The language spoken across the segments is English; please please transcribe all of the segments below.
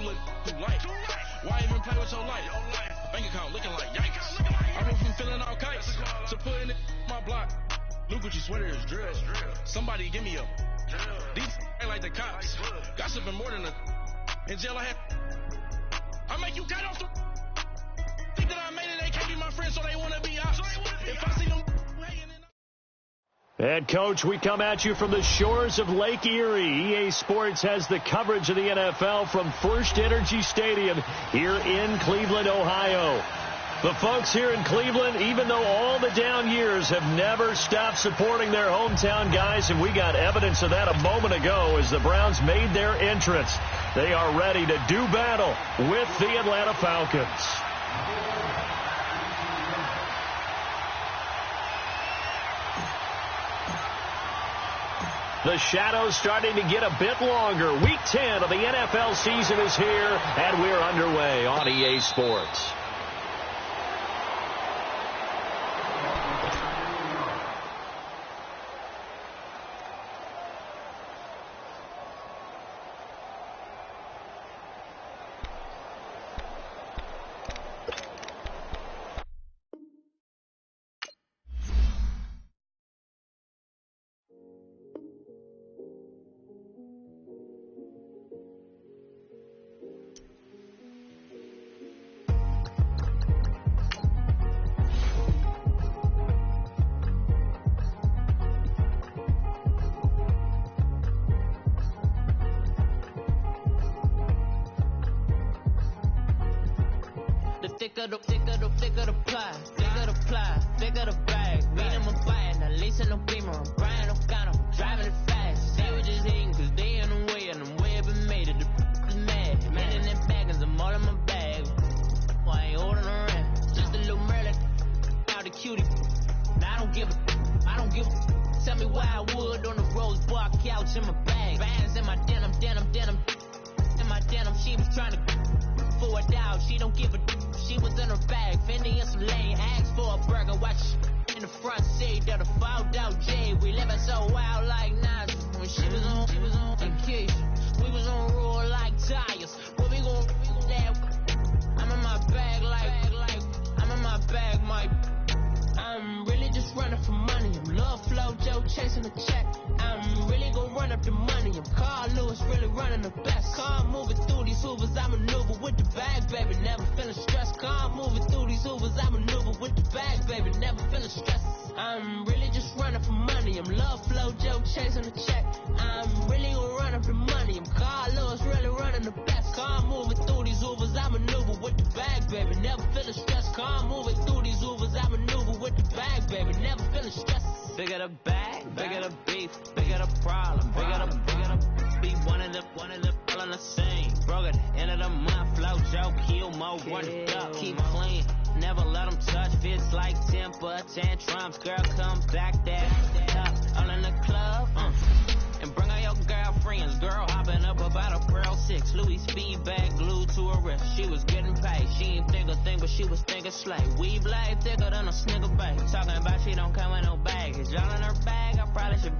look too light. Why even play with your life? Bank account looking like yikes. I went from feeling all kites to putting it in my block. Look what you sweater is drill. Somebody give me a these ain't like the cops. Gossiping more than a in jail I had. I make you cut off the think that I made it. They can't be my friends, so they wanna be ops. If I see them Head coach, we come at you from the shores of Lake Erie. EA Sports has the coverage of the NFL from First Energy Stadium here in Cleveland, Ohio. The folks here in Cleveland, even though all the down years, have never stopped supporting their hometown guys, and we got evidence of that a moment ago as the Browns made their entrance. They are ready to do battle with the Atlanta Falcons. The shadows starting to get a bit longer. Week 10 of the NFL season is here, and we're underway on EA Sports. Thicker the bag. Me and my bag, now listen no beamer. I'm Brian O'Connor, driving it fast. They were just hating cause they in the way, and I'm way up and made it. The is mad. Man in them baggins, I'm all in my bag. Why I ain't holding around? Just a little Merlin, out the cutie. Now I don't give a. Tell me why I would on the rose bar couch in my bag. Bands in my denim. In my denim, she was trying to for a doubt. She don't give a. She was in her bag, Fendi in some lane, asked for a burger, watch in the front seat of the fouled out J. We living so wild like Nas. When she was on vacation, we was on roll like tires. What we gon' that? I'm in my bag like I'm in my bag, Mike. I'm really just running for money. I'm Love Flow Joe chasing the check. I'm really gon' run up the money. I'm Carl Lewis, really running the best. Car moving through these Hoovers, I maneuver with the bag, baby. Never feeling stressed. Car moving through these Hoovers, I maneuver with the bag, baby. Never feeling stressed. I'm really just running for money. I'm Love Flow Joe chasing the check. I'm really gon' run up the money. I'm Carl Lewis, really running the best. Car moving through these Hoovers, I maneuver with the bag, baby. Never feeling stressed. Car moving through these Hoovers, I maneuver with the bag, baby. Never feeling stressed. Bigger the bag, bigger the beef, bigger the problem, bigger the beef. One of the all on the same. Broke at the end of the month, flow joke, kill more, run it up, keep clean. Never let them touch, fits like temper tantrums. Girl, come back that up, all in the club, and bring all your girlfriends. Girl hopping up about a Pearl 6, Louis speed bag glued to her wrist. She was getting paid, she ain't think a thing, but she was thinking slay. We blade thicker than a snicker bag. Talking about she don't come with no baggage. All in her bag, I probably should.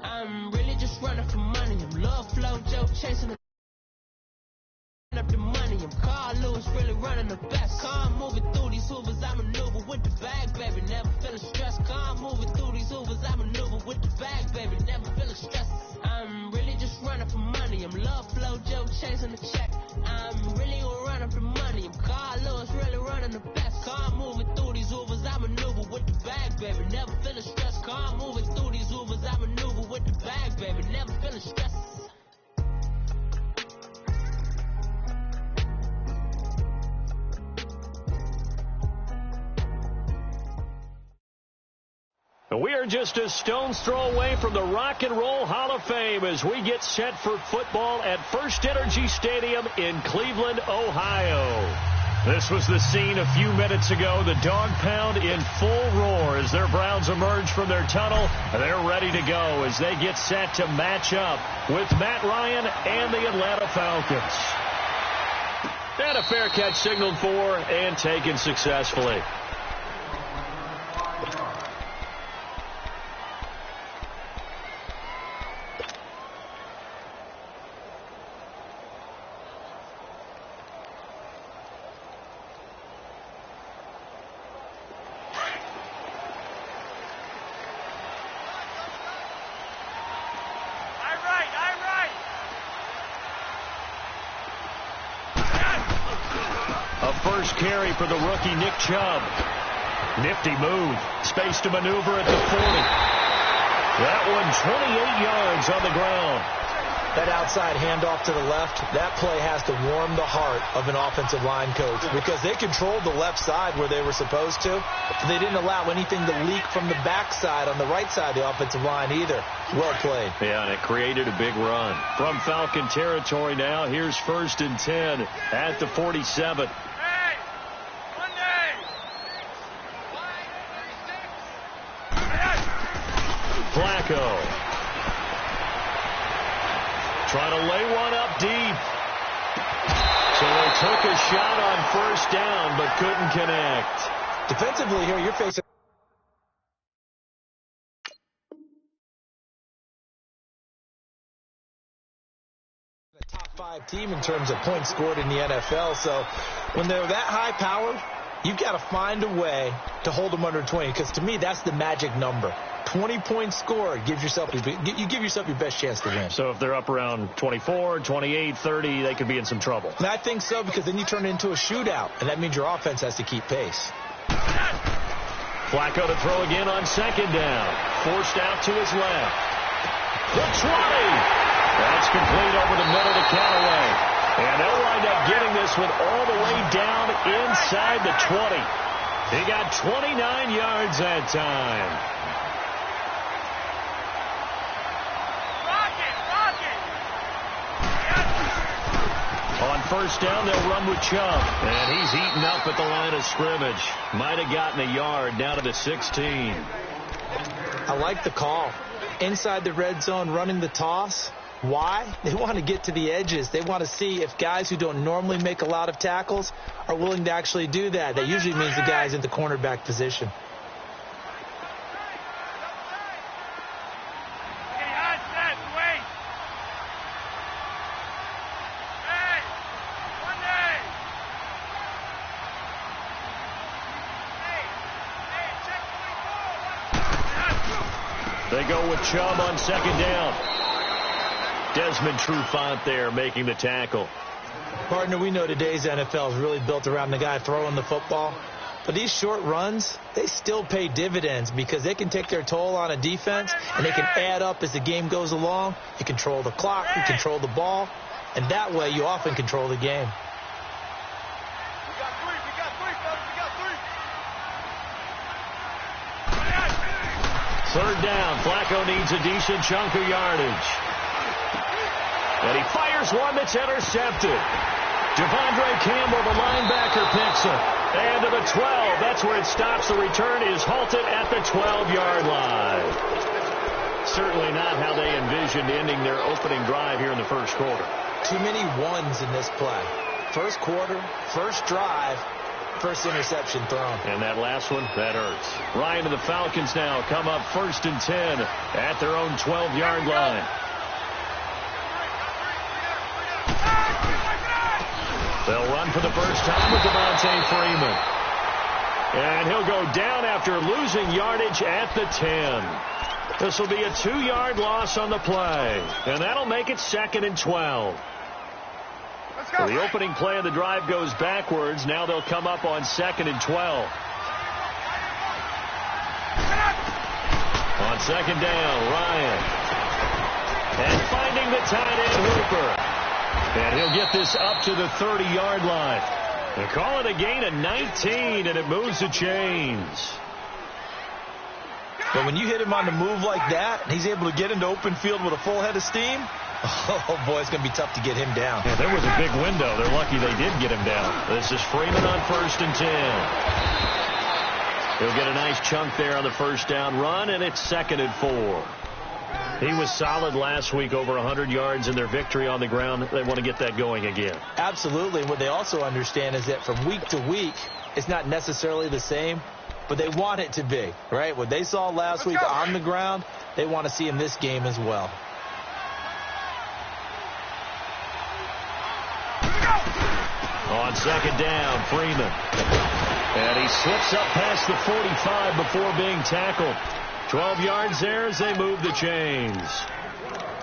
I'm really just running for money. I'm Love Flow Joe chasing up the money. I'm Carl Lewis, really running the best. Car moving through these Hoovers, I maneuver with the bag, baby. Never feeling stressed. Car moving through these Hoovers, I maneuver with the bag, baby. Never feeling stressed. I'm really just running for money. I'm Love Flow Joe chasing the check. I'm really gonna run up the money. I'm Carl Lewis, really running the best. Car moving through these Hoovers, I maneuver with the bag, baby. Never feeling stressed. Car moving through these Hoovers, I maneuver with the bag, baby. Never feeling stressed. We are just a stone's throw away from the Rock and Roll Hall of Fame as we get set for football at First Energy Stadium in Cleveland, Ohio. This was the scene a few minutes ago. The dog pound in full roar as their Browns emerge from their tunnel. They're ready to go as they get set to match up with Matt Ryan and the Atlanta Falcons. And a fair catch signaled for and taken successfully. A first carry for the rookie Nick Chubb. Nifty move. Space to maneuver at the 40. That one 28 yards on the ground. That outside handoff to the left, that play has to warm the heart of an offensive line coach because they controlled the left side where they were supposed to. But they didn't allow anything to leak from the backside on the right side of the offensive line either. Well played. Yeah, and it created a big run. From Falcon territory now, here's 1st and 10 at the 47. Flacco. Trying to lay one up deep. So they took a shot on 1st down, but couldn't connect. Defensively here, you're facing a top 5 team in terms of points scored in the NFL. So when they're that high powered, you've got to find a way to hold them under 20, because to me, that's the magic number. 20 points scored, you give yourself your best chance to win. So if they're up around 24, 28, 30, they could be in some trouble. And I think so, because then you turn it into a shootout, and that means your offense has to keep pace. Flacco to throw again on 2nd down. Forced out to his left. The 20. That's complete over the middle to Callaway. And they'll wind up getting this one all the way down inside the 20. He got 29 yards that time. On 1st down, they'll run with Chubb. And he's eaten up at the line of scrimmage. Might have gotten a yard down to the 16. I like the call. Inside the red zone, running the toss. Why? They want to get to the edges. They want to see if guys who don't normally make a lot of tackles are willing to actually do that. That usually means the guy's in the cornerback position. They go with Chubb on 2nd down. Desmond Trufant there making the tackle. Partner, we know today's NFL is really built around the guy throwing the football. But these short runs, they still pay dividends because they can take their toll on a defense and they can add up as the game goes along. You control the clock, you control the ball, and that way you often control the game. Third down. Flacco needs a decent chunk of yardage. And he fires one that's intercepted. Devondre Campbell, the linebacker, picks it. And to the 12. That's where it stops. The return is halted at the 12-yard line. Certainly not how they envisioned ending their opening drive here in the first quarter. Too many ones in this play. First quarter, first drive, first interception thrown. And that last one, that hurts. Ryan and the Falcons now come up 1st and 10 at their own 12-yard line. They'll run for the first time with Devontae Freeman. And he'll go down after losing yardage at the 10. This will be a 2-yard loss on the play. And that'll make it 2nd and 12. So the opening play of the drive goes backwards. Now they'll come up on 2nd and 12. On 2nd down, Ryan. And finding the tight end, Hooper. And he'll get this up to the 30-yard line. They call it a gain of 19, and it moves the chains. But when you hit him on the move like that, and he's able to get into open field with a full head of steam, oh, boy, it's going to be tough to get him down. Yeah, there was a big window. They're lucky they did get him down. This is Freeman on 1st and 10. He'll get a nice chunk there on the first down run, and it's 2nd and 4. He was solid last week, over 100 yards in their victory on the ground. They want to get that going again. Absolutely. What they also understand is that from week to week, it's not necessarily the same, but they want it to be, right? What they saw last week on the ground, they want to see in this game as well. On 2nd down, Freeman. And he slips up past the 45 before being tackled. 12 yards there as they move the chains.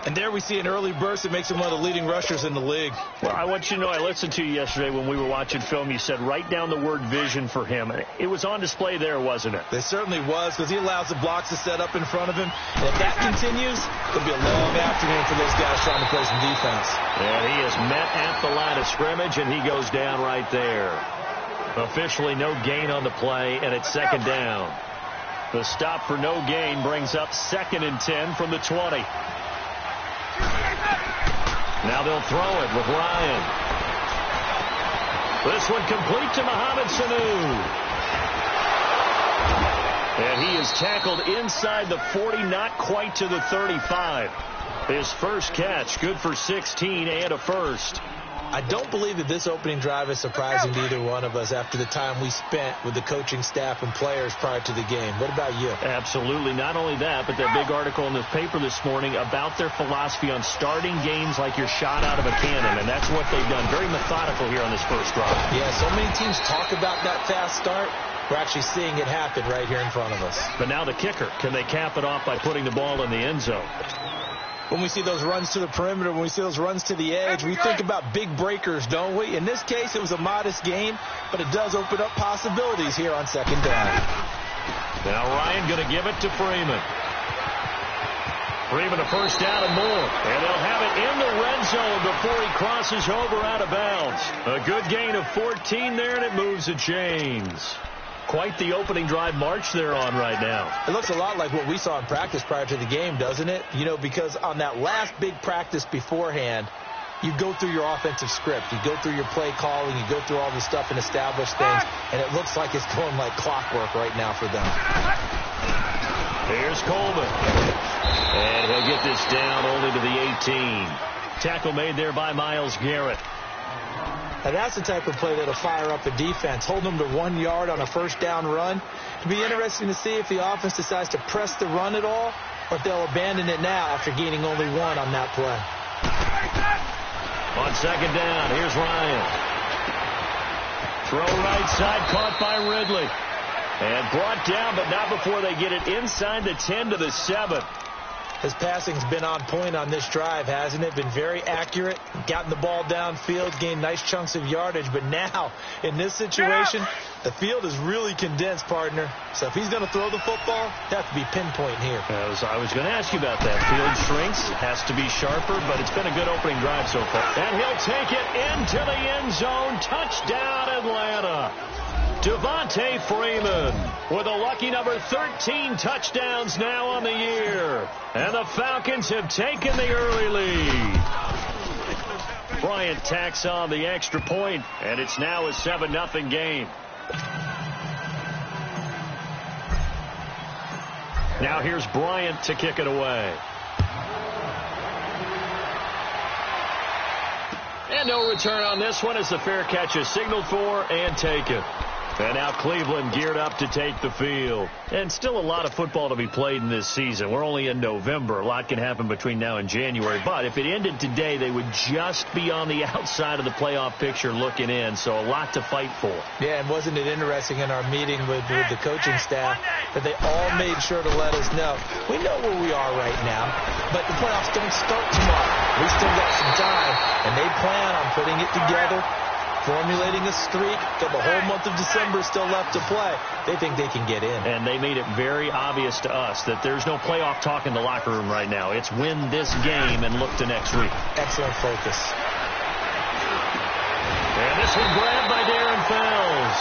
And there we see an early burst that makes him one of the leading rushers in the league. Well, I want you to know, I listened to you yesterday when we were watching film. You said write down the word vision for him. It was on display there, wasn't it? It certainly was, because he allows the blocks to set up in front of him. And if that continues, it'll be a long afternoon for those guys trying to play some defense. And he is met at the line of scrimmage, and he goes down right there. Officially no gain on the play, and it's second down. The stop for no gain brings up 2nd and 10 from the 20. Now they'll throw it with Ryan. This one complete to Mohamed Sanu. And he is tackled inside the 40, not quite to the 35. His first catch, good for 16 and a first. I don't believe that this opening drive is surprising to either one of us after the time we spent with the coaching staff and players prior to the game. What about you? Absolutely. Not only that, but that big article in the paper this morning about their philosophy on starting games like you're shot out of a cannon, and that's what they've done. Very methodical here on this first drive. Yeah, so many teams talk about that fast start. We're actually seeing it happen right here in front of us. But now the kicker. Can they cap it off by putting the ball in the end zone? When we see those runs to the perimeter, when we see those runs to the edge, we think about big breakers, don't we? In this case, it was a modest gain, but it does open up possibilities here on second down. Now Ryan going to give it to Freeman. Freeman a first down and more. And they'll have it in the red zone before he crosses over out of bounds. A good gain of 14 there, and it moves the chains. Quite the opening drive march they're on right now. It looks a lot like what we saw in practice prior to the game, doesn't it? You know, because on that last big practice beforehand, you go through your offensive script. You go through your play calling. You go through all the stuff and establish things. And it looks like it's going like clockwork right now for them. Here's Coleman. And he'll get this down only to the 18. Tackle made there by Myles Garrett. Now that's the type of play that'll fire up a defense. Hold them to 1 yard on a first down run. It'll be interesting to see if the offense decides to press the run at all, or if they'll abandon it now after gaining only 1 on that play. On second down, here's Ryan. Throw right side, caught by Ridley. And brought down, but not before they get it inside the 10 to the 7. His passing's been on point on this drive, hasn't it? Been very accurate, gotten the ball downfield, gained nice chunks of yardage. But now, in this situation, the field is really condensed, partner. So if he's going to throw the football, that has to be pinpoint here. I was going to ask you about that. Field shrinks, has to be sharper, but it's been a good opening drive so far. And he'll take it into the end zone. Touchdown, Atlanta. Devontae Freeman with a lucky number 13 touchdowns now on the year. And the Falcons have taken the early lead. Bryant tacks on the extra point, and it's now a 7-0 game. Now here's Bryant to kick it away. And no return on this one as the fair catch is signaled for and taken. And now Cleveland geared up to take the field. And still a lot of football to be played in this season. We're only in November. A lot can happen between now and January. But if it ended today, they would just be on the outside of the playoff picture looking in. So a lot to fight for. Yeah, and wasn't it interesting in our meeting with the coaching staff that they all made sure to let us know. We know where we are right now, but the playoffs don't start tomorrow. We still got some time, and they plan on putting it together, formulating a streak, got the whole month of December still left to play. They think they can get in. And they made it very obvious to us that there's no playoff talk in the locker room right now. It's win this game and look to next week. Excellent focus. And this one grabbed by Darren Fells.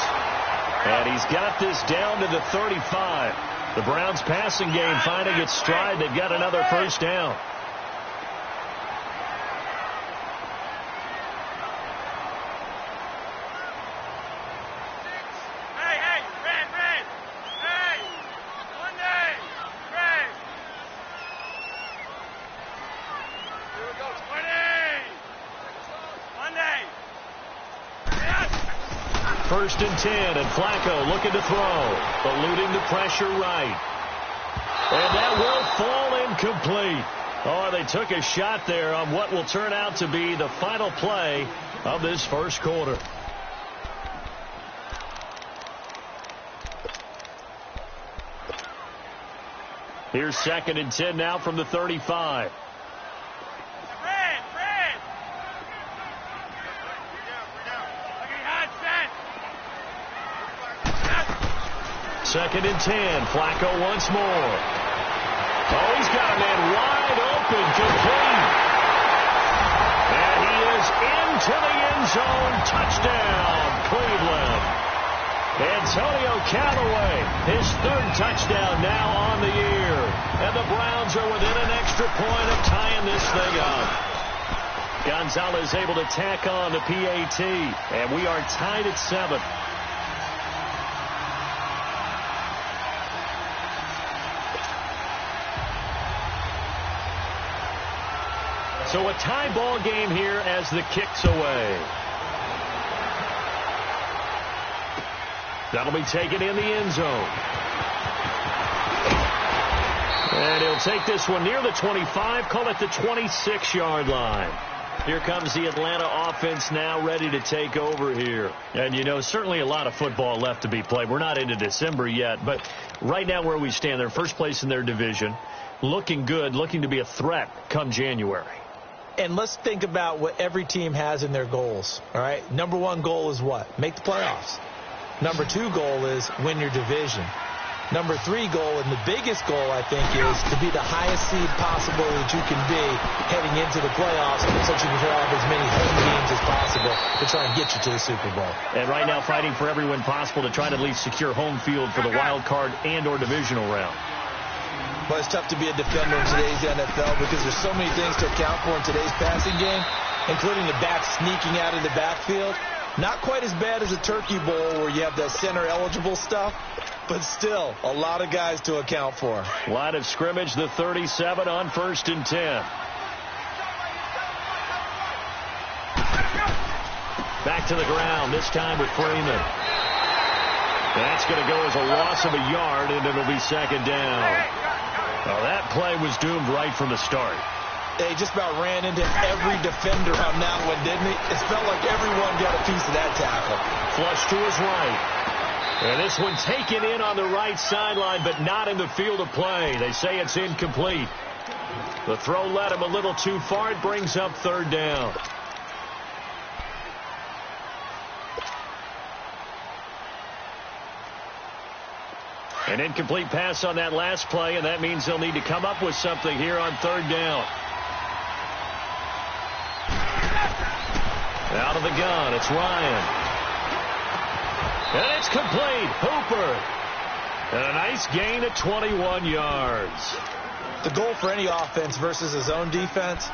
And he's got this down to the 35. The Browns passing game finding its stride. They've got another first down. First and 10, and Flacco looking to throw, eluding the pressure right. And that will fall incomplete. Oh, they took a shot there on what will turn out to be the final play of this first quarter. Here's second and 10 now from the 35. 2nd and 10. Flacco once more. Oh, he's got a man wide open, complete. And he is into the end zone. Touchdown, Cleveland. Antonio Callaway, his 3rd touchdown now on the year. And the Browns are within an extra point of tying this thing up. Gonzalez able to tack on the PAT, and we are tied at 7. So a tie ball game here as the kick's away. That'll be taken in the end zone. And he'll take this one near the 25, call it the 26-yard line. Here comes the Atlanta offense now ready to take over here. And, you know, certainly a lot of football left to be played. We're not into December yet, but right now where we stand, they're first place in their division, looking good, looking to be a threat come January. And let's think about what every team has in their goals, all right? Number 1 goal is what? Make the playoffs. Number 2 goal is win your division. Number 3 goal, and the biggest goal, I think, is to be the highest seed possible that you can be heading into the playoffs so that you can have as many home games as possible to try and get you to the Super Bowl. And right now fighting for every win possible to try to at least secure home field for the wild card and or divisional round. But it's tough to be a defender in today's NFL because there's so many things to account for in today's passing game, including the back sneaking out of the backfield. Not quite as bad as a Turkey Bowl where you have that center-eligible stuff, but still a lot of guys to account for. Line of scrimmage, the 37 on 1st and 10. Back to the ground, this time with Freeman. That's going to go as a loss of a yard, and it'll be 2nd down. Well, that play was doomed right from the start. They just about ran into every defender on that one, didn't he? It felt like everyone got a piece of that tackle. Flush to his right. And this one taken in on the right sideline, but not in the field of play. They say it's incomplete. The throw led him a little too far. It brings up 3rd down. An incomplete pass on that last play, and that means they'll need to come up with something here on 3rd down. Out of the gun, it's Ryan. And it's complete. Hooper. And a nice gain of 21 yards. The goal for any offense versus his own defense,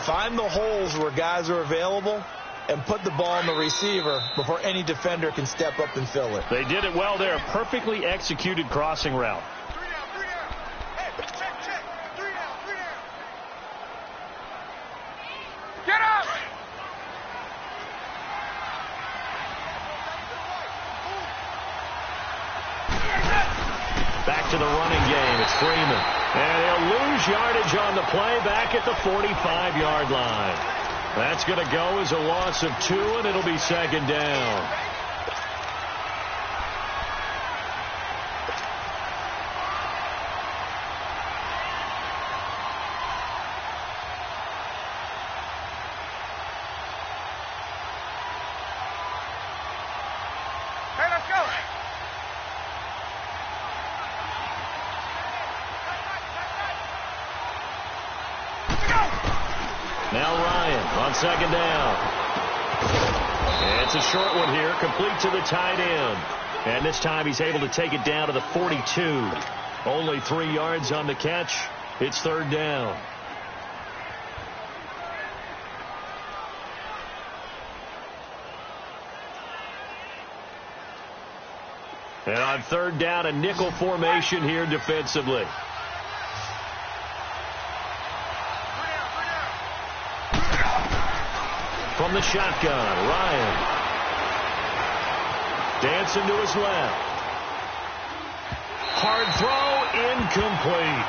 find the holes where guys are available and put the ball in the receiver before any defender can step up and fill it. They did it well there. Perfectly executed crossing route. Get up! Back to the running game. It's Freeman. And he'll lose yardage on the play back at the 45-yard line. That's going to go as a loss of 2, and it'll be 2nd down. Hey, let's go! Now Ryan on 2nd down. And it's a short one here, complete to the tight end. And this time he's able to take it down to the 42. Only 3 yards on the catch. It's 3rd down. And on 3rd down, a nickel formation here defensively. From the shotgun, Ryan. Dancing to his left. Hard throw, incomplete.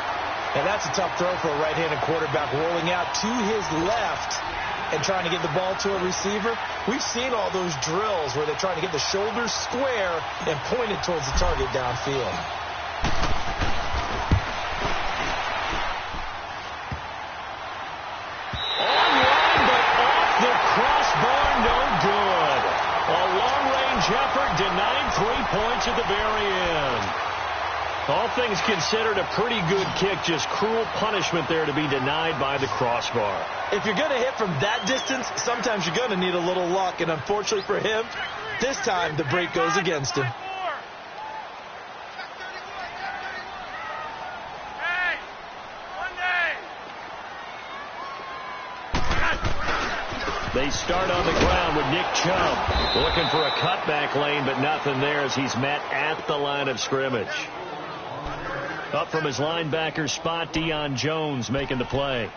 And that's a tough throw for a right-handed quarterback, rolling out to his left and trying to get the ball to a receiver. We've seen all those drills where they're trying to get the shoulders square and pointed towards the target downfield. Crossbar, no good. A long-range effort denied 3 points at the very end. All things considered, a pretty good kick. Just cruel punishment there to be denied by the crossbar. If you're going to hit from that distance, sometimes you're going to need a little luck. And unfortunately for him, this time the break goes against him. They start on the ground with Nick Chubb looking for a cutback lane, but nothing there as he's met at the line of scrimmage. Up from his linebacker spot, Deion Jones making the play.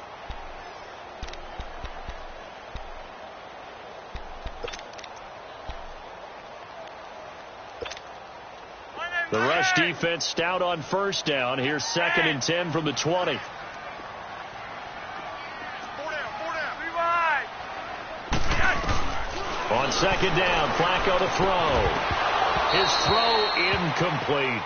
The rush defense stout on first down. Here's 2nd and 10 from the 20. On 2nd down, Flacco to throw. His throw incomplete.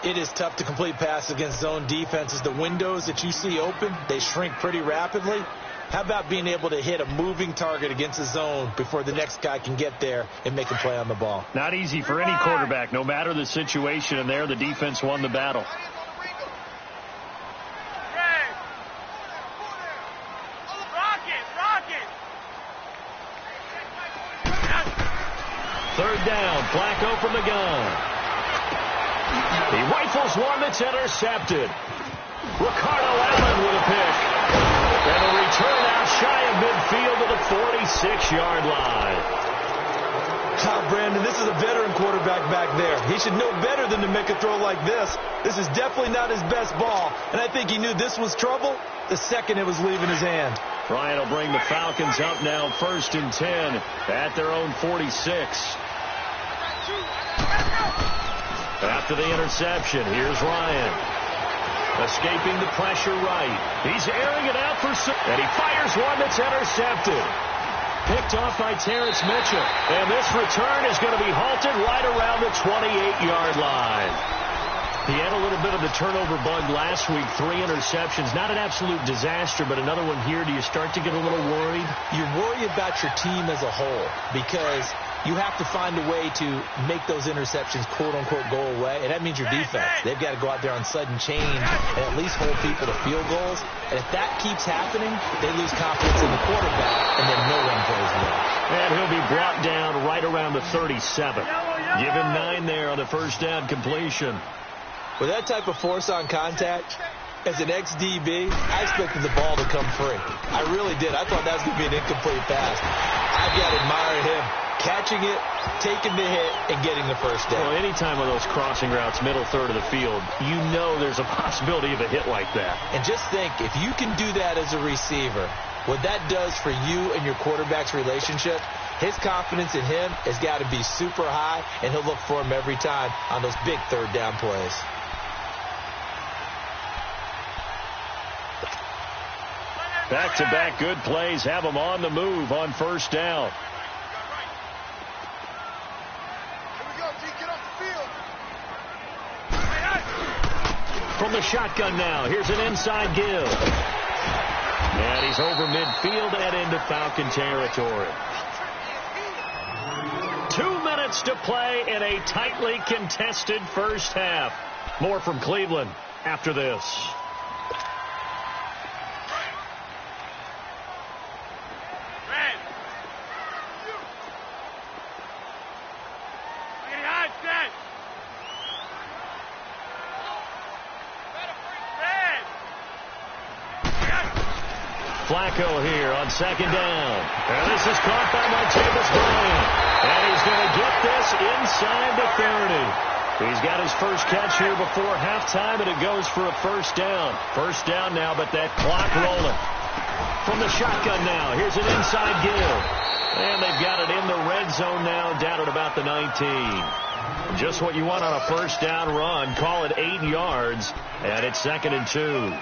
It is tough to complete passes against zone defenses. The windows that you see open, they shrink pretty rapidly. How about being able to hit a moving target against the zone before the next guy can get there and make a play on the ball? Not easy for any quarterback, no matter the situation, and there the defense won the battle. Third down, Flacco from the gun. He rifles one that's intercepted. Ricardo Allen with a pick. And a return out shy of midfield to the 46-yard line. Brandon, this is a veteran quarterback back there. He should know better than to make a throw like this. This is definitely not his best ball, and I think he knew this was trouble the second it was leaving his hand. Ryan will bring the Falcons up now 1st and 10 at their own 46. After the interception, here's Ryan. Escaping the pressure right. He's airing it out for some, and he fires one that's intercepted. Picked off by Terrence Mitchell. And this return is going to be halted right around the 28-yard line. He had a little bit of the turnover bug last week, 3 interceptions. Not an absolute disaster, but another one here. Do you start to get a little worried? You worry about your team as a whole because you have to find a way to make those interceptions, quote-unquote, go away, and that means your defense. They've got to go out there on sudden change and at least hold people to field goals. And if that keeps happening, they lose confidence in the quarterback, and then no one plays well. And he'll be brought down right around the 37. Give him 9 there on the first down completion. With that type of force on contact, as an ex-DB, I expected the ball to come free. I really did. I thought that was going to be an incomplete pass. I've got to admire him catching it, taking the hit, and getting the first down. Well, anytime on those crossing routes, middle third of the field, you know there's a possibility of a hit like that. And just think, if you can do that as a receiver, what that does for you and your quarterback's relationship, his confidence in him has got to be super high, and he'll look for him every time on those big third down plays. Back-to-back good plays have them on the move on first down. From the shotgun now, here's an inside give. And he's over midfield and into Falcon territory. 2 minutes to play in a tightly contested first half. More from Cleveland after this. Flacco here on second down. And this is caught by Martavis Bryant. And he's going to get this inside the 30. He's got his first catch here before halftime, and it goes for a first down. First down now, but that clock rolling. From the shotgun now, here's an inside give. And they've got it in the red zone now, down at about the 19. Just what you want on a first down run. Call it 8 yards, and it's 2nd and 2.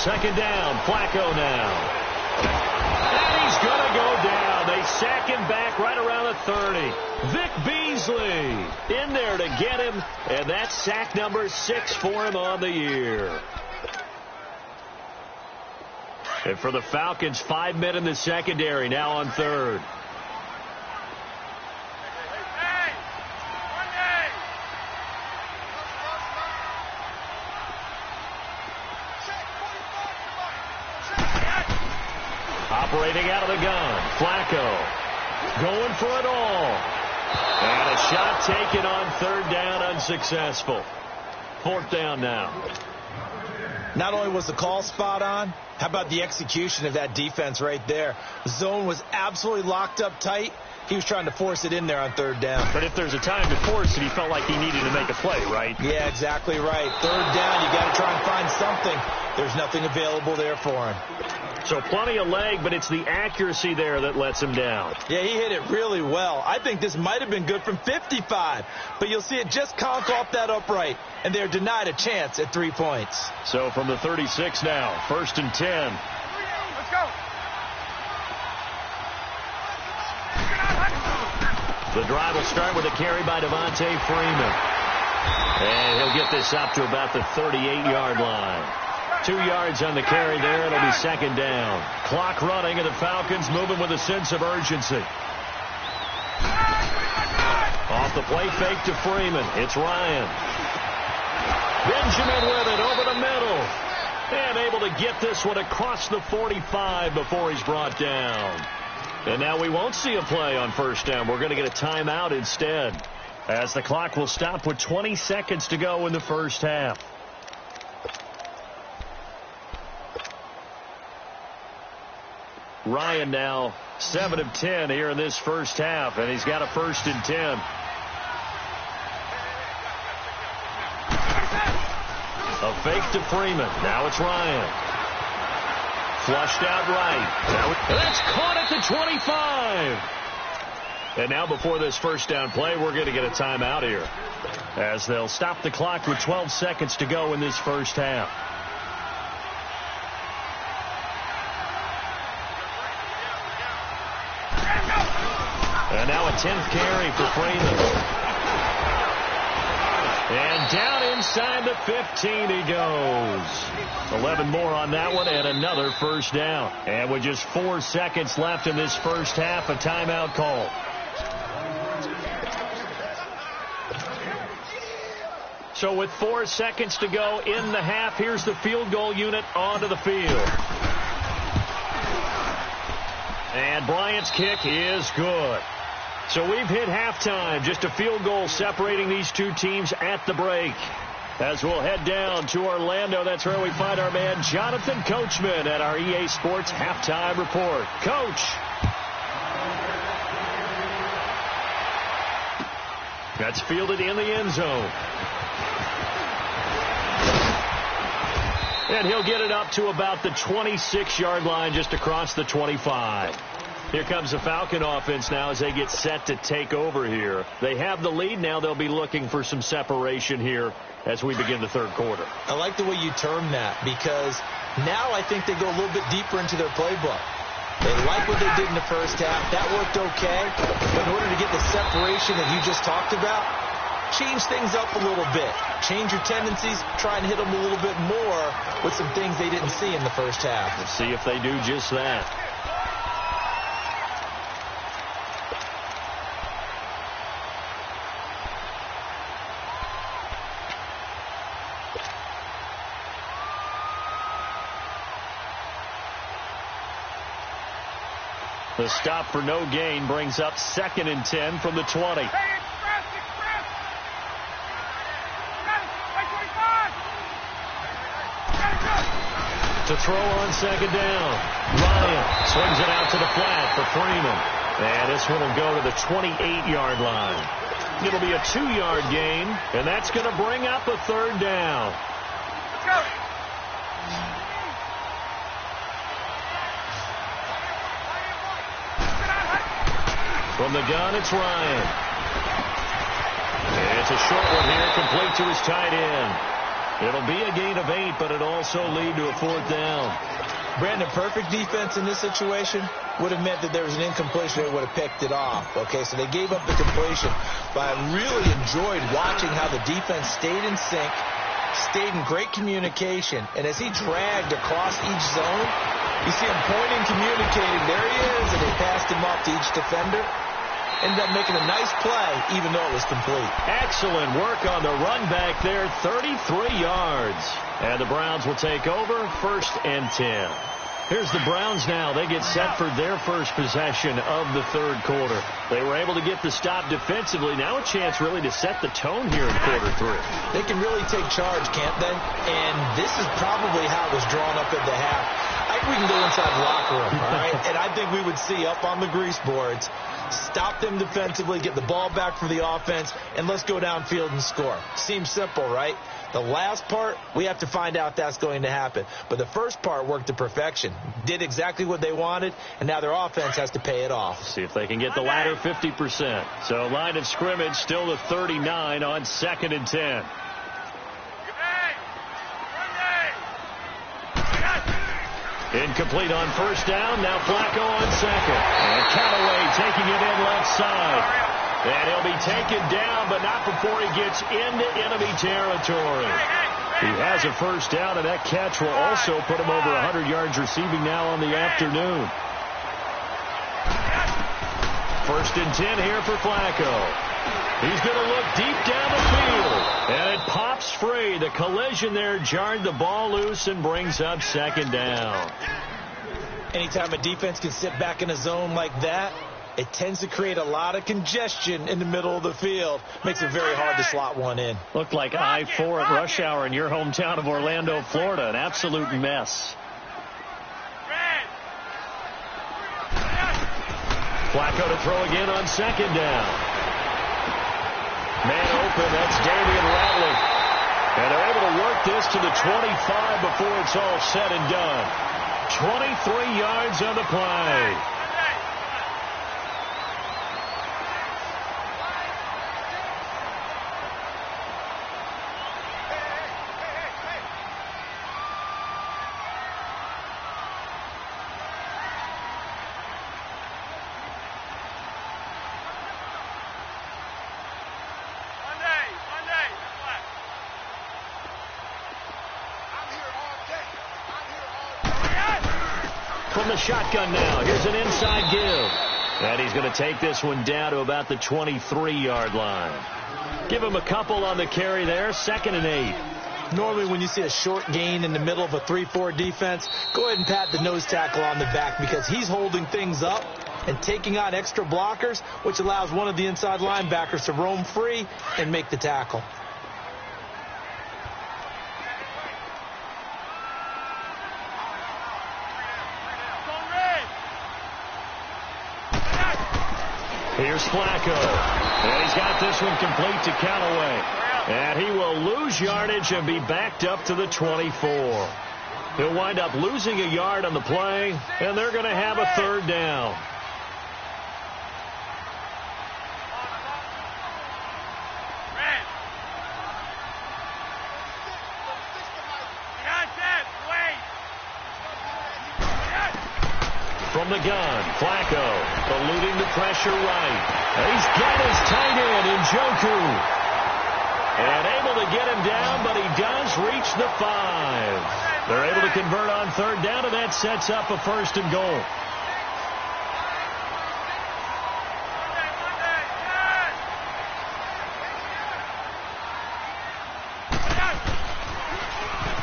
Second down, Flacco now. And he's going to go down. They sack him back right around the 30. Vic Beasley in there to get him, and that's sack number 6 for him on the year. And for the Falcons, 5 men in the secondary now on third. Operating out of the gun, Flacco going for it all. And a shot taken on third down, unsuccessful. Fourth down now. Not only was the call spot on, how about the execution of that defense right there? The zone was absolutely locked up tight. He was trying to force it in there on third down. But if there's a time to force it, he felt like he needed to make a play, right? Yeah, exactly right. Third down, you got to try and find something. There's nothing available there for him. So plenty of leg, but it's the accuracy there that lets him down. Yeah, he hit it really well. I think this might have been good from 55, but you'll see it just conk off that upright, and they're denied a chance at 3 points. So from the 36 now, 1st and 10. Let's go. The drive will start with a carry by Devontae Freeman. And he'll get this up to about the 38-yard line. 2 yards on the carry there. It'll be second down. Clock running, and the Falcons moving with a sense of urgency. Off the play fake to Freeman. It's Ryan. Benjamin with it over the middle. And able to get this one across the 45 before he's brought down. And now we won't see a play on first down. We're going to get a timeout instead, as the clock will stop with 20 seconds to go in the first half. Ryan now 7 of 10 here in this first half, and he's got a 1st and 10. A fake to Freeman. Now it's Ryan. Flushed out right. That's caught at the 25. And now before this first down play, we're going to get a timeout here, as they'll stop the clock with 12 seconds to go in this first half. And now a 10th carry for Freeman. And down inside the 15 he goes. 11 more on that one, and another first down. And with just 4 seconds left in this first half, a timeout call. So with 4 seconds to go in the half, here's the field goal unit onto the field. And Bryant's kick is good. So we've hit halftime. Just a field goal separating these two teams at the break. As we'll head down to Orlando, that's where we find our man Jonathan Coachman at our EA Sports Halftime Report. Coach. That's fielded in the end zone. And he'll get it up to about the 26-yard line, just across the 25. Here comes the Falcon offense now as they get set to take over here. They have the lead. Now they'll be looking for some separation here as we begin the third quarter. I like the way you term that, because now I think they go a little bit deeper into their playbook. They like what they did in the first half. That worked okay. But in order to get the separation that you just talked about, change things up a little bit. Change your tendencies. Try and hit them a little bit more with some things they didn't see in the first half. Let's see if they do just that. The stop for no gain brings up 2nd and 10 from the 20. To throw on second down. Ryan swings it out to the flat for Freeman. And this one will go to the 28-yard line. It'll be a 2-yard gain, and that's going to bring up a third down. Let's go. From the gun, it's Ryan. It's a short one here, complete to his tight end. It'll be a gain of 8, but it'll also lead to a 4th down. Brandon, perfect defense in this situation would have meant that there was an incompletion. They would have picked it off. Okay, so they gave up the completion. But I really enjoyed watching how the defense stayed in sync, stayed in great communication. And as he dragged across each zone, You see him pointing, communicating. There he is, and they passed him off to each defender. Ended up making a nice play, even though it was complete. Excellent work on the run back there, 33 yards. And the Browns will take over, 1st and 10. Here's the Browns now. They get set for their first possession of the third quarter. They were able to get the stop defensively. Now a chance really to set the tone here in quarter 3. They can really take charge, can't they? And this is probably how it was drawn up at the half. I think we can go inside the locker room, all right? And I think we would see up on the grease boards, stop them defensively, get the ball back for the offense, and let's go downfield and score. Seems simple, right? The last part, we have to find out that's going to happen. But the first part worked to perfection. Did exactly what they wanted, and now their offense has to pay it off. See if they can get the latter 50%. So line of scrimmage still the 39 on 2nd and 10. Incomplete on first down. Now Flacco on second. And Callaway taking it in left side. And he'll be taken down, but not before he gets into enemy territory. He has a first down, and that catch will also put him over 100 yards receiving now on the afternoon. 1st and 10 here for Flacco. He's going to look deep down the field. And it pops free. The collision there jarred the ball loose and brings up 2nd down. Anytime a defense can sit back in a zone like that, it tends to create a lot of congestion in the middle of the field. Makes it very hard to slot one in. Looked like I-4 at rush hour in your hometown of Orlando, Florida. An absolute mess. Flacco to throw again on 2nd down. Man open, that's Damian Ratley. And they're able to work this to the 25 before it's all said and done. 23 yards on the play. From the shotgun now. Here's an inside give. And he's going to take this one down to about the 23-yard line. Give him a couple on the carry there. 2nd and 8. Normally when you see a short gain in the middle of a 3-4 defense, go ahead and pat the nose tackle on the back because he's holding things up and taking on extra blockers, which allows one of the inside linebackers to roam free and make the tackle. Here's Flacco. And he's got this one complete to Callaway. And he will lose yardage and be backed up to the 24. He'll wind up losing a yard on the play, and they're going to have a 3rd down. From the gun, Flacco eluding the pressure right. And he's got his tight end in Njoku. And able to get him down, but he does reach the 5. They're able to convert on 3rd down, and that sets up a 1st and goal.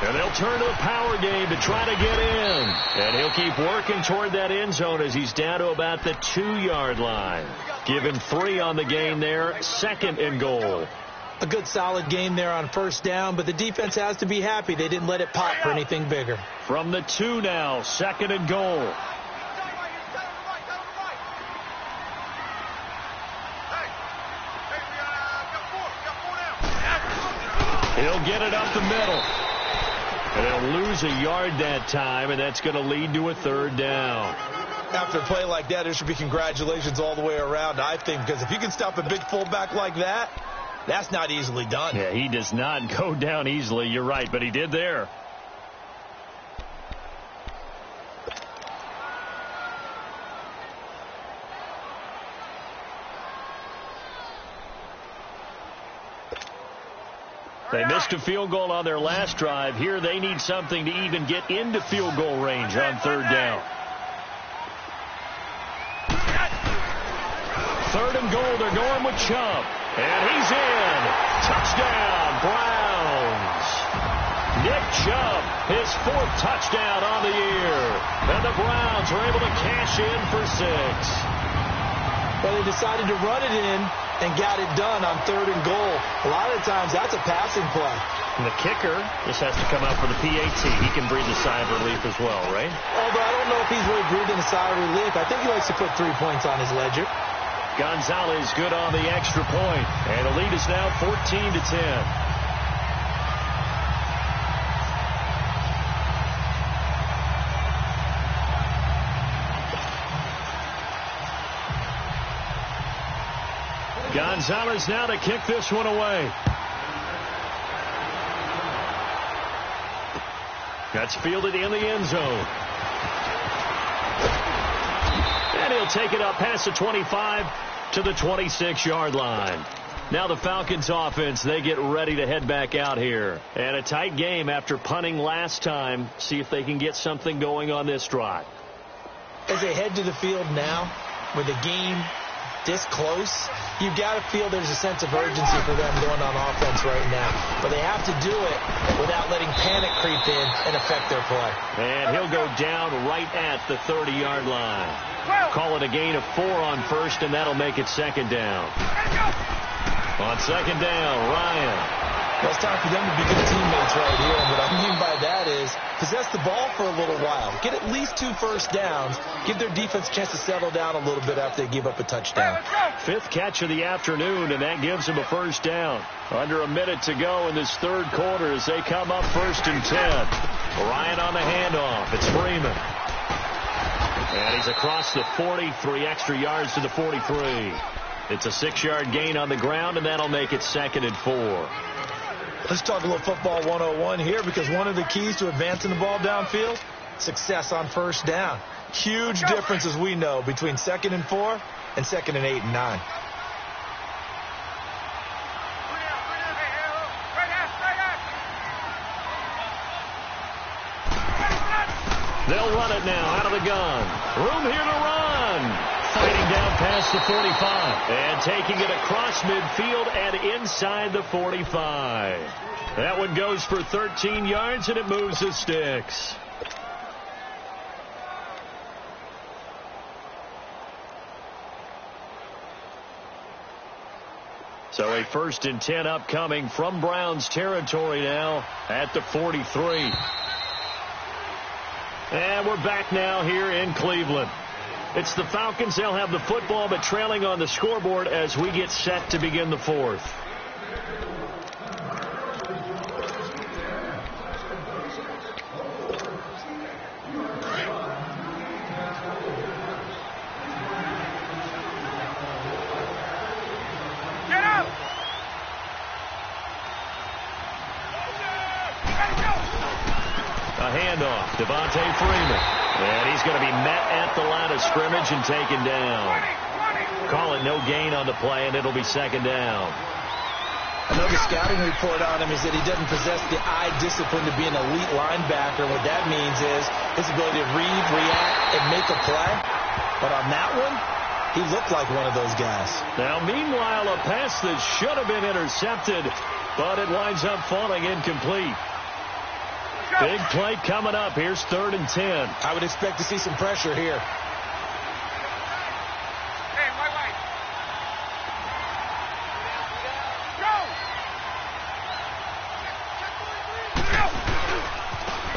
And they'll turn to a power game to try to get in. And he'll keep working toward that end zone as he's down to about the 2-yard line. Give him 3 on the game there. 2nd and goal. A good solid game there on 1st down, but the defense has to be happy they didn't let it pop for anything bigger. From the 2 now, 2nd and goal. He'll get it up the middle. And he'll lose a yard that time, and that's going to lead to a 3rd down. After a play like that, there should be congratulations all the way around, I think, because if you can stop a big fullback like that, that's not easily done. Yeah, he does not go down easily. You're right, but he did there. They missed a field goal on their last drive. Here they need something to even get into field goal range on third down. Third and goal, they're going with Chubb. And he's in. Touchdown, Browns. Nick Chubb, his 4th touchdown on the year. And the Browns were able to cash in for 6. Well, they decided to run it in and got it done on third and goal. A lot of the times, that's a passing play. And the kicker just has to come out for the PAT. He can breathe a sigh of relief as well, right? Although I don't know if he's really breathing a sigh of relief. I think he likes to put 3 points on his ledger. Gonzalez good on the extra point. And the lead is now 14-10. Gonzalez now to kick this one away. That's fielded in the end zone. And he'll take it up past the 25 to the 26-yard line. Now the Falcons offense, they get ready to head back out here. And a tight game after punting last time. See if they can get something going on this drive. As they head to the field now, with the game this close, you've got to feel there's a sense of urgency for them going on offense right now. But they have to do it without letting panic creep in and affect their play. And he'll go down right at the 30-yard line. Call it a gain of 4 on first, and that'll make it second down. On second down, Ryan. Well, it's time for them to be good teammates right here. And what I mean by that is possess the ball for a little while. Get at least 2 first downs. Give their defense a chance to settle down a little bit after they give up a touchdown. 5th catch of the afternoon, and that gives them a first down. Under a minute to go in this third quarter as they come up 1st and 10. Ryan on the handoff. It's Freeman. And he's across the 40, 3 extra yards to the 43. It's a 6-yard gain on the ground, and that'll make it 2nd and 4. Let's talk a little football 101 here, because one of the keys to advancing the ball downfield, success on first down. Huge difference, as we know, between 2nd and 4 and 2nd and 8 and 9. They'll run it now out of the gun. Room here to run. Fighting down past the 45. And taking it across midfield and inside the 45. That one goes for 13 yards, and it moves the sticks. So a 1st and 10 upcoming from Browns territory now at the 43. And we're back now here in Cleveland. It's the Falcons. They'll have the football, but trailing on the scoreboard as we get set to begin the 4th. Get up! A handoff. Devontae Freeman. And he's going to be met at the line of scrimmage and taken down. Call it no gain on the play, and it'll be 2nd down. I know the scouting report on him is that he doesn't possess the eye discipline to be an elite linebacker. What that means is his ability to read, react, and make a play. But on that one, he looked like one of those guys. Now, meanwhile, a pass that should have been intercepted, but it winds up falling incomplete. Big play coming up. Here's 3rd and 10. I would expect to see some pressure here. Hey, white. Go!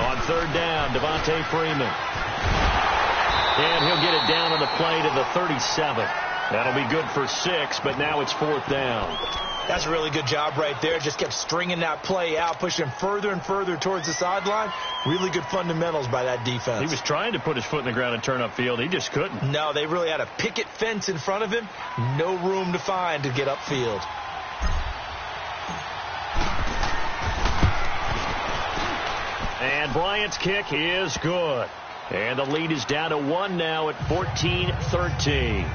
On 3rd down, Devontae Freeman. And he'll get it down on the play to the 37. That'll be good for 6, but now it's 4th down. That's a really good job right there. Just kept stringing that play out, pushing further and further towards the sideline. Really good fundamentals by that defense. He was trying to put his foot in the ground and turn upfield. He just couldn't. No, they really had a picket fence in front of him. No room to find to get upfield. And Bryant's kick is good. And the lead is down to 1 now at 14-13.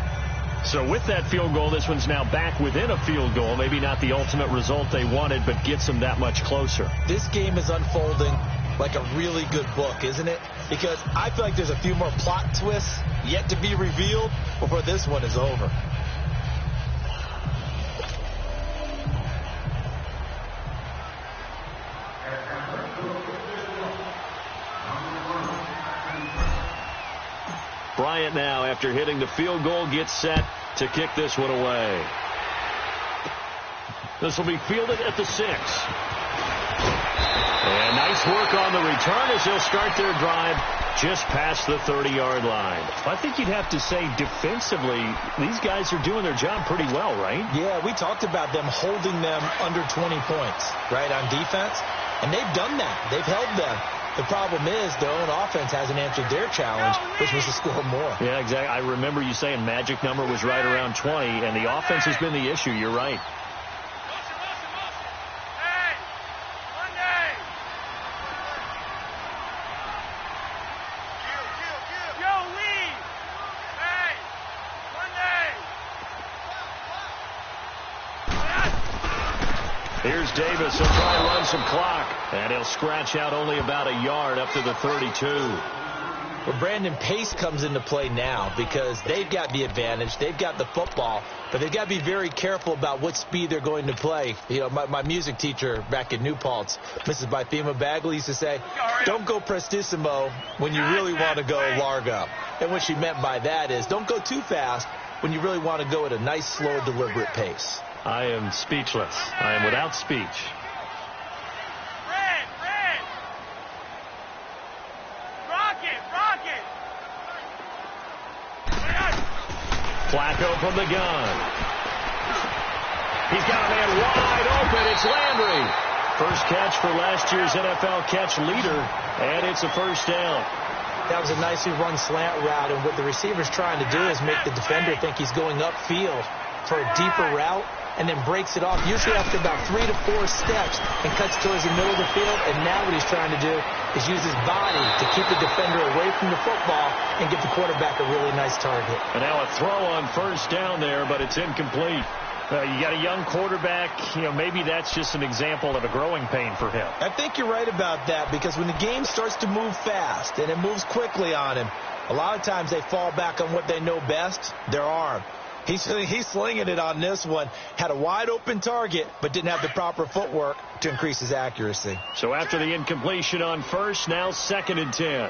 So with that field goal, this one's now back within a field goal. Maybe not the ultimate result they wanted, but gets them that much closer. This game is unfolding like a really good book, isn't it? Because I feel like there's a few more plot twists yet to be revealed before this one is over. Bryant now, after hitting the field goal, gets set to kick this one away. This will be fielded at the 6. And nice work on the return as they'll start their drive just past the 30-yard line. I think you'd have to say defensively, these guys are doing their job pretty well, right? Yeah, we talked about them holding them under 20 points, right, on defense. And they've done that. They've held them. The problem is their own offense hasn't answered their challenge, which was to score more. Yeah, exactly. I remember you saying magic number was right around 20, and the offense has been the issue. You're right. Hey, Monday. Yo, Lee. Hey, Monday. Here's Davis. He'll try and run some clock. And he'll scratch out only about a yard up to the 32. Well, Brandon, pace comes into play now because they've got the advantage. They've got the football, but they've got to be very careful about what speed they're going to play. You know, my music teacher back in New Paltz, Mrs. Bythema Bagley, used to say, don't go prestissimo when you really want to go largo. And what she meant by that is don't go too fast when you really want to go at a nice, slow, deliberate pace. I am speechless. I am without speech. Flacco from the gun. He's got a man wide open. It's Landry. First catch for last year's NFL catch leader, and it's a first down. That was a nicely run slant route, and what the receiver's trying to do is make the defender think he's going upfield for a deeper route, and then breaks it off, usually after about 3 to 4 steps, and cuts towards the middle of the field. And now what he's trying to do is use his body to keep the defender away from the football and get the quarterback a really nice target. And now a throw on first down there, but it's incomplete. You got a young quarterback. You know, maybe that's just an example of a growing pain for him. I think you're right about that, because when the game starts to move fast and it moves quickly on him, a lot of times they fall back on what they know best, their arm. He's slinging it on this one. Had a wide-open target, but didn't have the proper footwork to increase his accuracy. So after the incompletion on first, now 2nd and 10.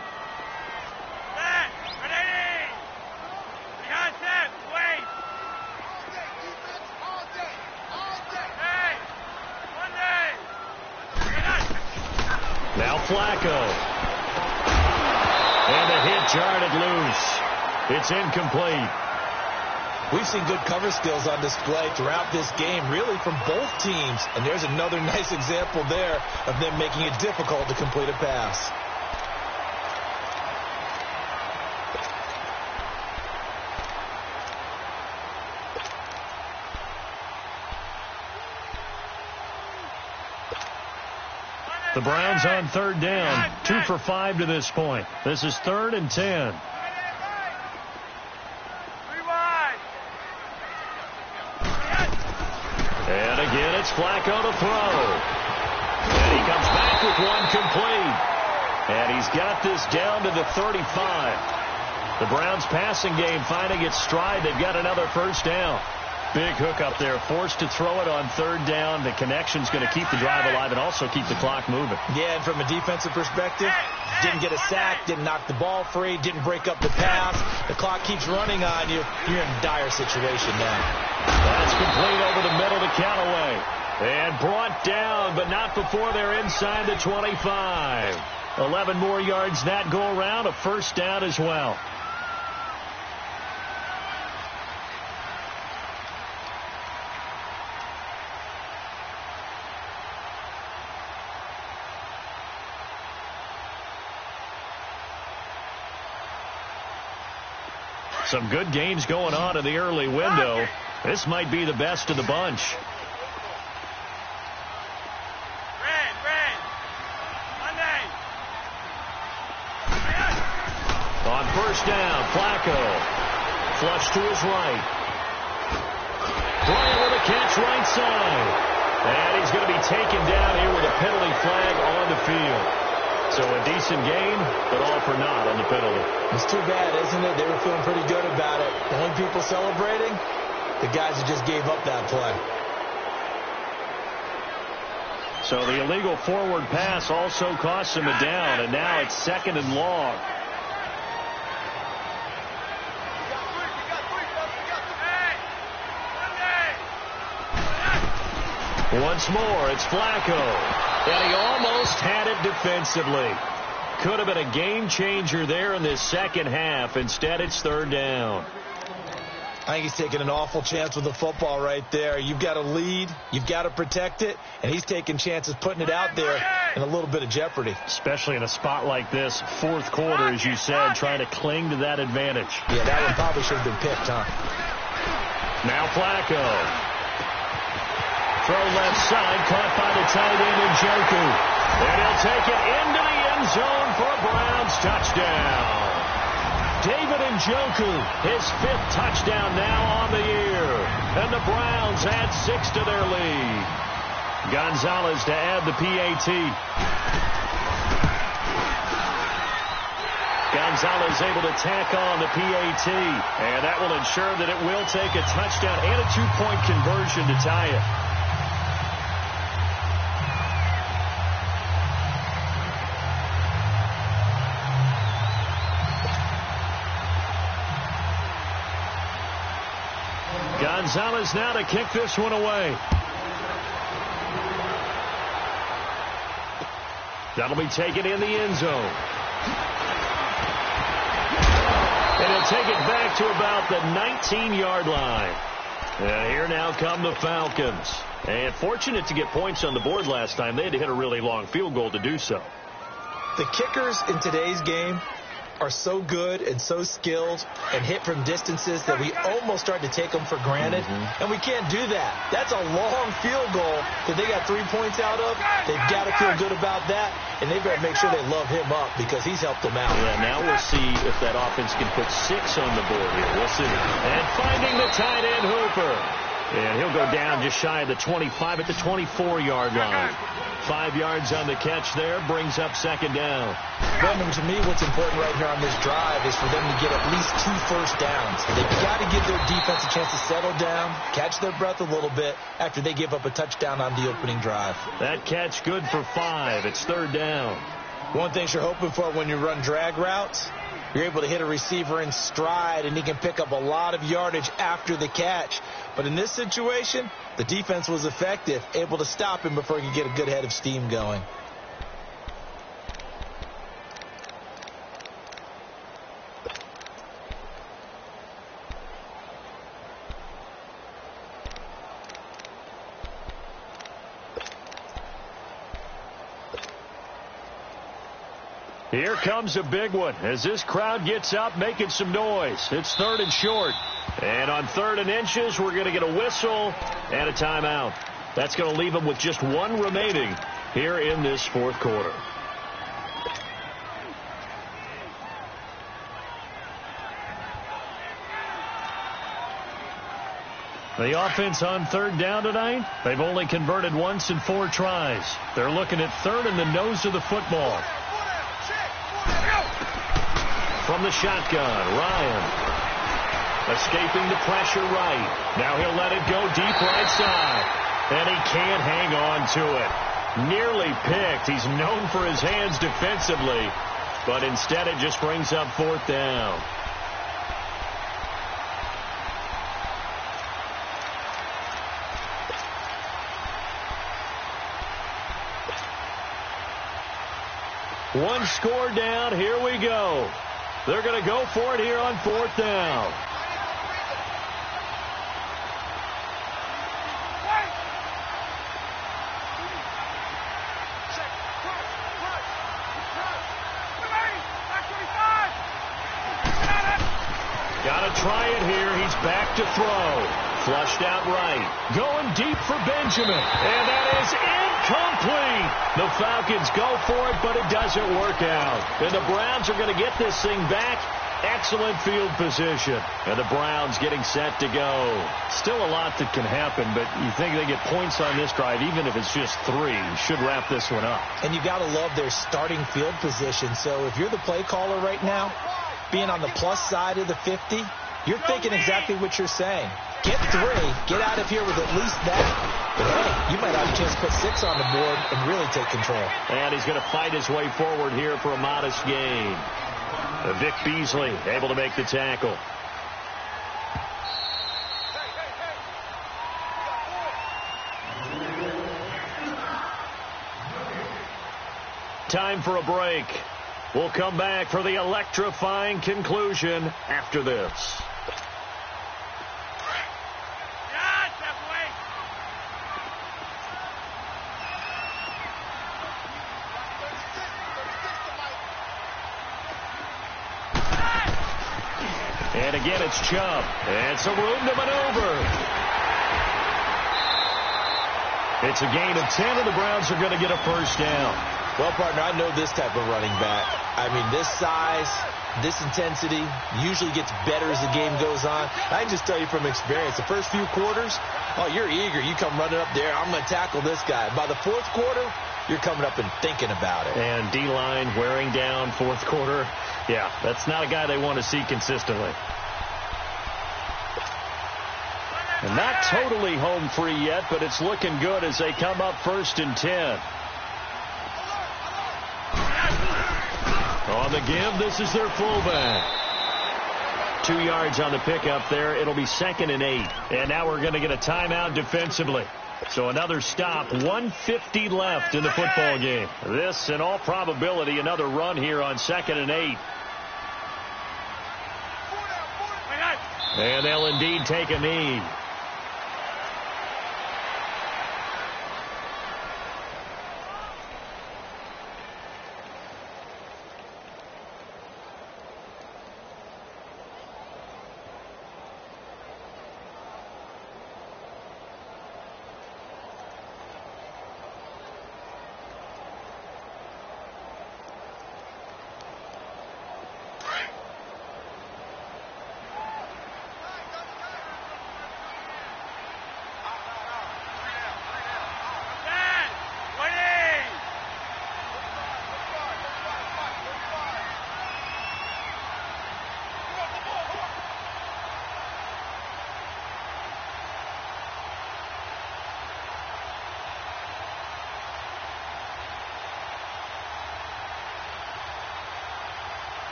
Now Flacco. And the hit jarred it loose. It's incomplete. We've seen good cover skills on display throughout this game, really from both teams. And there's another nice example there of them making it difficult to complete a pass. The Browns on 3rd down, 2 for 5 to this point. This is 3rd and 10. And again, it's Flacco to throw. And he comes back with one complete. And he's got this down to the 35. The Browns passing game finding its stride. They've got another first down. Big hook up there, forced to throw it on 3rd down. The connection's going to keep the drive alive and also keep the clock moving. Yeah, and from a defensive perspective, didn't get a sack, didn't knock the ball free, didn't break up the pass. The clock keeps running on you. You're in a dire situation now. That's complete over the middle to Callaway. And brought down, but not before they're inside the 25. 11 more yards that go around, a first down as well. Some good games going on in the early window. This might be the best of the bunch. On first down, Flacco. Flush to his right. Bryant with a catch right side. And he's going to be taken down here with a penalty flag on the field. So a decent game, but all for naught on the penalty. It's too bad, isn't it? They were feeling pretty good about it. The only people celebrating, the guys who just gave up that play. So the illegal forward pass also costs him a down, and now it's 2nd and long. Once more, it's Flacco. And he almost had it defensively. Could have been a game changer there in this second half. Instead, it's 3rd down. I think he's taking an awful chance with the football right there. You've got to lead. You've got to protect it. And he's taking chances putting it out there in a little bit of jeopardy. Especially in a spot like this, 4th quarter, as you said, trying to cling to that advantage. Yeah, that one probably should have been picked, huh? Now Flacco. Throw left side, caught by the tight end Njoku. And he'll take it into the end zone for a Browns touchdown. David Njoku, his 5th touchdown now on the year. And the Browns add 6 to their lead. Gonzalez to add the PAT. Gonzalez able to tack on the PAT. And that will ensure that it will take a touchdown and a 2-point conversion to tie it. Gonzalez now to kick this one away. That'll be taken in the end zone. And he'll take it back to about the 19-yard line. And here now come the Falcons. And fortunate to get points on the board last time. They had to hit a really long field goal to do so. The kickers in today's game are so good and so skilled and hit from distances that we almost start to take them for granted. And we can't do that. That's a long field goal that they got 3 points out of. They've got to feel good about that, and they've got to make sure they love him up because he's helped them out. Yeah, now we'll see if that offense can put 6 on the board here. We'll see. And finding the tight end Hooper. And he'll go down just shy of the 25 at the 24-yard line. 5 yards on the catch there, brings up 2nd down. Brandon, to me, what's important right here on this drive is for them to get at least 2 first downs. They've got to give their defense a chance to settle down, catch their breath a little bit after they give up a touchdown on the opening drive. That catch good for 5. It's 3rd down. One thing you're hoping for when you run drag routes, you're able to hit a receiver in stride, and he can pick up a lot of yardage after the catch. But in this situation, the defense was effective, able to stop him before he could get a good head of steam going. Here comes a big one as this crowd gets up making some noise. It's 3rd and short. And on 3rd and inches, we're going to get a whistle and a timeout. That's going to leave them with just 1 remaining here in this 4th quarter. The offense on 3rd down tonight, they've only converted once in 4 tries. They're looking at 3rd in the nose of the football. From the shotgun, Ryan. Escaping the pressure right. Now he'll let it go deep right side. And he can't hang on to it. Nearly picked. He's known for his hands defensively. But instead it just brings up 4th down. One score down. Here we go. They're going to go for it here on 4th down. Got to try it here. He's back to throw. Flushed out right. Going deep for Benjamin. And that is incomplete. The Falcons go for it, but it doesn't work out. And the Browns are going to get this thing back Excellent field position. And the Browns getting set to go. Still a lot that can happen, but you think they get points on this drive, even if it's just 3. Should wrap this one up. And you got to love their starting field position. So if you're the play caller right now, being on the plus side of the 50, you're thinking exactly what you're saying. Get 3. Get out of here with at least that. But, hey, you might have a chance to put 6 on the board and really take control. And he's going to fight his way forward here for a modest gain. Vic Beasley able to make the tackle. Time for a break. We'll come back for the electrifying conclusion after this. And again, it's Chubb. And some room to maneuver. It's a gain of 10, and the Browns are going to get a first down. Well, partner, I know this type of running back. I mean, this size, this intensity usually gets better as the game goes on. I can just tell you from experience, the first few quarters, oh, you're eager. You come running up there, I'm going to tackle this guy. By the fourth quarter, you're coming up and thinking about it. And D-line wearing down fourth quarter. Yeah, that's not a guy they want to see consistently. And not totally home free yet, but it's looking good as they come up 1st and 10. On the give, this is their fullback. 2 yards on the pickup there. It'll be 2nd and 8. And now we're going to get a timeout defensively. So another stop. 1:50 left in the football game. This, in all probability, another run here on 2nd and 8. And they'll indeed take a knee.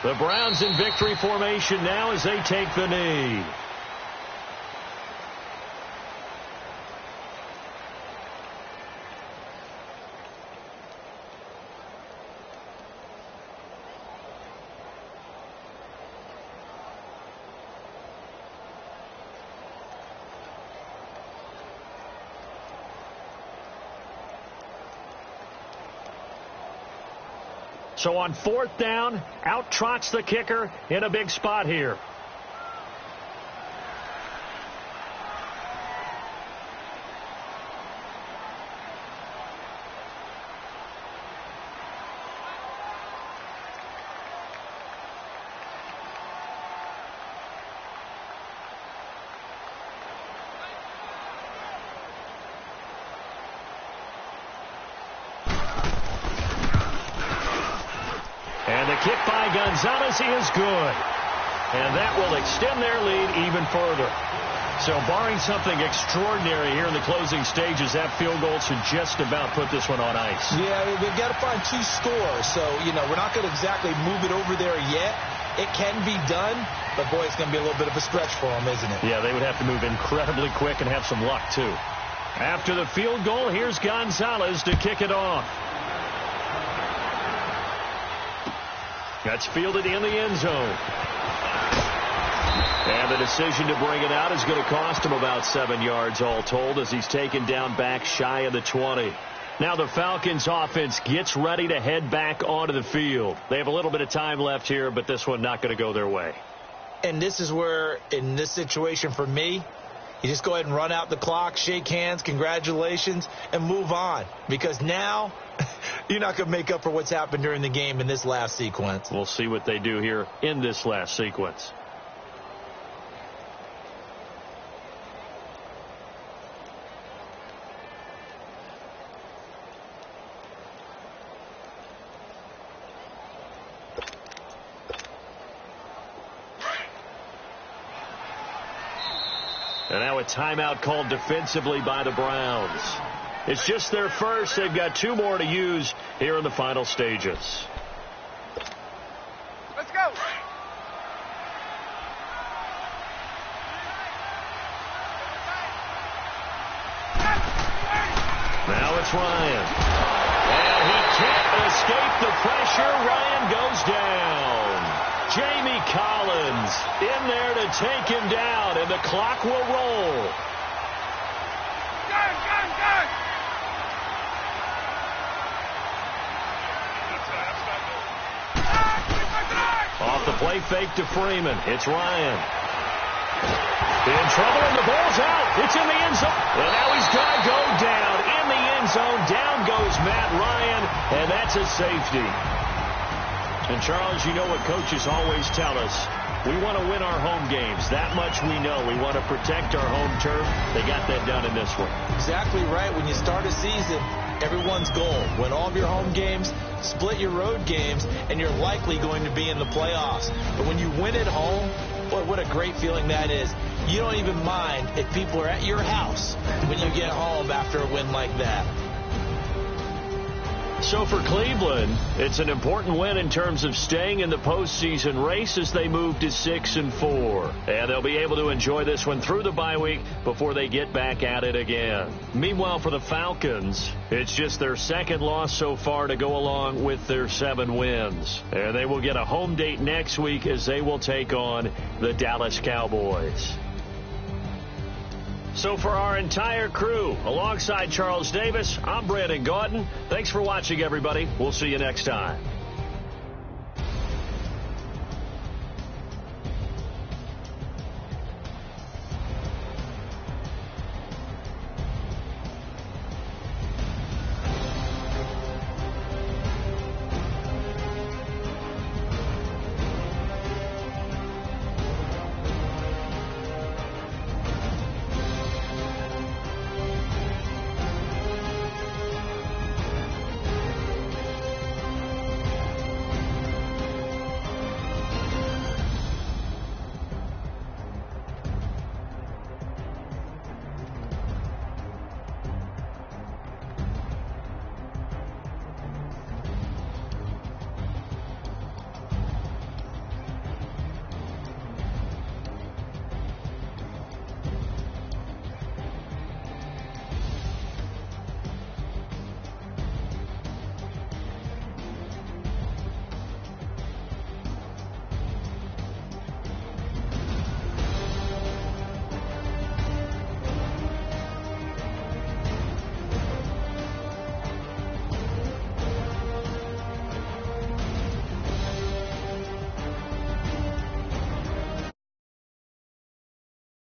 The Browns in victory formation now as they take the knee. So on 4th down, out trots the kicker in a big spot here. Kick by Gonzalez is good. And that will extend their lead even further. So barring something extraordinary here in the closing stages, that field goal should just about put this one on ice. Yeah, we've got to find 2 scores. So, we're not going to exactly move it over there yet. It can be done, but, boy, it's going to be a little bit of a stretch for them, isn't it? Yeah, they would have to move incredibly quick and have some luck, too. After the field goal, here's Gonzalez to kick it off. That's fielded in the end zone. And the decision to bring it out is going to cost him about 7 yards all told as he's taken down back shy of the 20. Now the Falcons offense gets ready to head back onto the field. They have a little bit of time left here, but this one not going to go their way. And this is where, in this situation for me, you just go ahead and run out the clock, shake hands, congratulations, and move on. Because now You're not going to make up for what's happened during the game in this last sequence. We'll see what they do here in this last sequence. And now a timeout called defensively by the Browns. It's just their first. They've got 2 more to use here in the final stages. Let's go. Now it's Ryan. And he can't escape the pressure. Ryan goes down. Jamie Collins in there to take him down, and the clock will roll. Gun. Off the play fake to Freeman. It's Ryan. In trouble, and the ball's out. It's in the end zone. And now he's got to go down. In the end zone, down goes Matt Ryan, and that's a safety. And, Charles, you know what coaches always tell us. We want to win our home games. That much we know. We want to protect our home turf. They got that done in this one. Exactly right. When you start a season, everyone's goal, win all of your home games, split your road games, and you're likely going to be in the playoffs. But when you win at home, boy, what a great feeling that is. You don't even mind if people are at your house when you get home after a win like that. So for Cleveland, it's an important win in terms of staying in the postseason race as they move to 6-4. And they'll be able to enjoy this one through the bye week before they get back at it again. Meanwhile, for the Falcons, it's just their second loss so far to go along with their 7 wins. And they will get a home date next week as they will take on the Dallas Cowboys. So for our entire crew, alongside Charles Davis, I'm Brandon Gaudin. Thanks for watching, everybody. We'll see you next time.